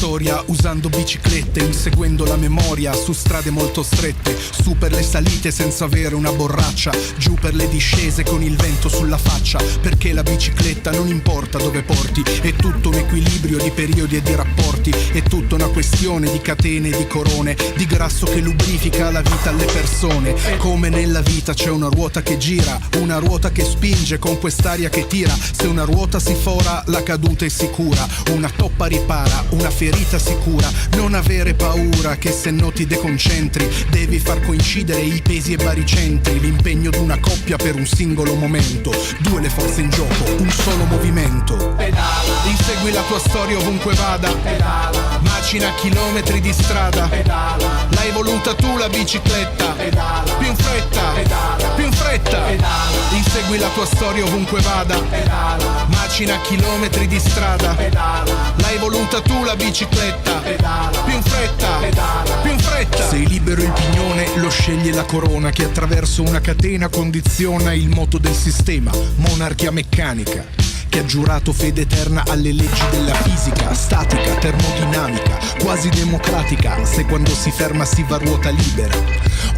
storia usando biciclette, inseguendo la memoria su strade molto strette, su per le salite senza avere una borraccia, giù per le discese con il vento sulla faccia, perché la bicicletta non importa dove porti, è tutto un equilibrio di periodi e di rapporti, è tutta una questione di catene e di corone, di grasso che lubrifica la vita alle persone. Come nella vita c'è una ruota che gira, una ruota che spinge con quest'aria che tira, se una ruota si fora la caduta è sicura, una toppa ripara, una ferita sicura, non avere paura che se no ti deconcentri, devi far coincidere i pesi e baricentri, l'impegno d'una coppia per un singolo momento, due le forze in gioco, un solo movimento. Pedala, insegui la tua storia ovunque vada, pedala, macina chilometri di strada, pedala, l'hai voluta tu la bicicletta, pedala, più in fretta, pedala, più in fretta, pedala, insegui la tua storia ovunque vada, pedala, macina chilometri di strada, pedala, l'hai voluta tu la bicicletta, pedala, più in fretta, pedala, più in fretta. Sei libero il pignone, lo sceglie la corona che attraverso una catena condiziona il moto del sistema, monarchia meccanica che ha giurato fede eterna alle leggi della fisica, statica, termodinamica, quasi democratica, se quando si ferma si va a ruota libera,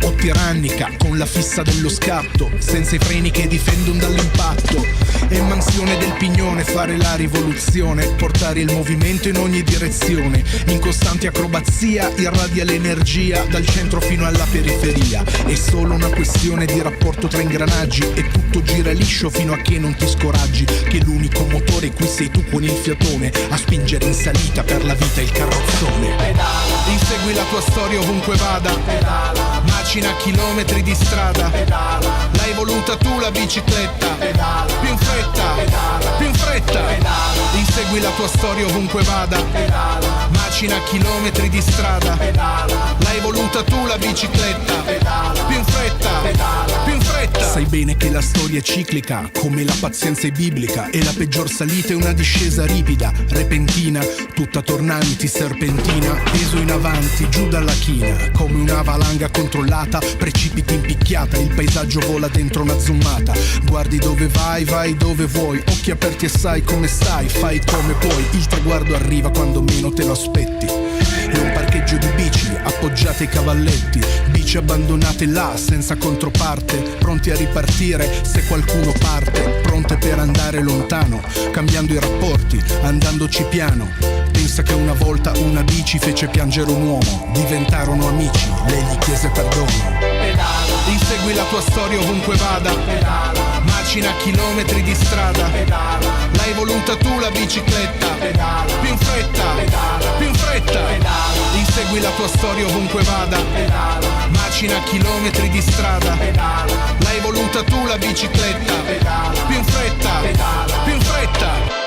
o tirannica, con la fissa dello scatto, senza i freni che difendono dall'impatto, è mansione del pignone fare la rivoluzione, portare il movimento in ogni direzione, in costante acrobazia irradia l'energia dal centro fino alla periferia, è solo una questione di rapporto tra ingranaggi e tutto gira liscio fino a che non ti scoraggi, che l'unico motore qui sei tu con il fiatone a spingere in salita per la vita il carrozzone. Pedala, insegui la tua storia ovunque vada, pedala, macina chilometri di strada, pedala, l'hai voluta tu la bicicletta, pedala, più in fretta, pedala, più in fretta, pedala, insegui la tua storia ovunque vada, pedala, macina chilometri di strada, pedala, l'hai voluta tu la bicicletta, pedala, più in fretta, pedala, più in fretta. Sai bene che la storia è ciclica, come la pazienza è biblica, e la peggior salita è una discesa ripida, repentina, tutta tornanti, serpentina, peso in avanti, giù dalla china, come una valanga controllata, precipiti in picchiata, il paesaggio vola dentro una zoomata, guardi dove vai, vai dove vuoi, occhi aperti e sai come stai, fai come puoi, il traguardo arriva quando meno te lo aspetti, è un parcheggio di bici, appoggiate ai cavalletti, bici abbandonate là, senza controparte, pronti a ripartire se qualcuno parte, pronte per andare lontano, cambiando i rapporti, andandoci piano. Pensa che una volta una bici fece piangere un uomo, diventarono amici, lei gli chiese perdono. Pedala, insegui la tua storia ovunque vada, pedala, macina chilometri di strada, pedala, l'hai voluta tu la bicicletta, pedala, più in fretta, pedala, più in fretta, pedala, insegui la tua storia ovunque vada, pedala, macina chilometri di strada, pedala, l'hai voluta tu la bicicletta, pedala, più in fretta, pedala, più in fretta.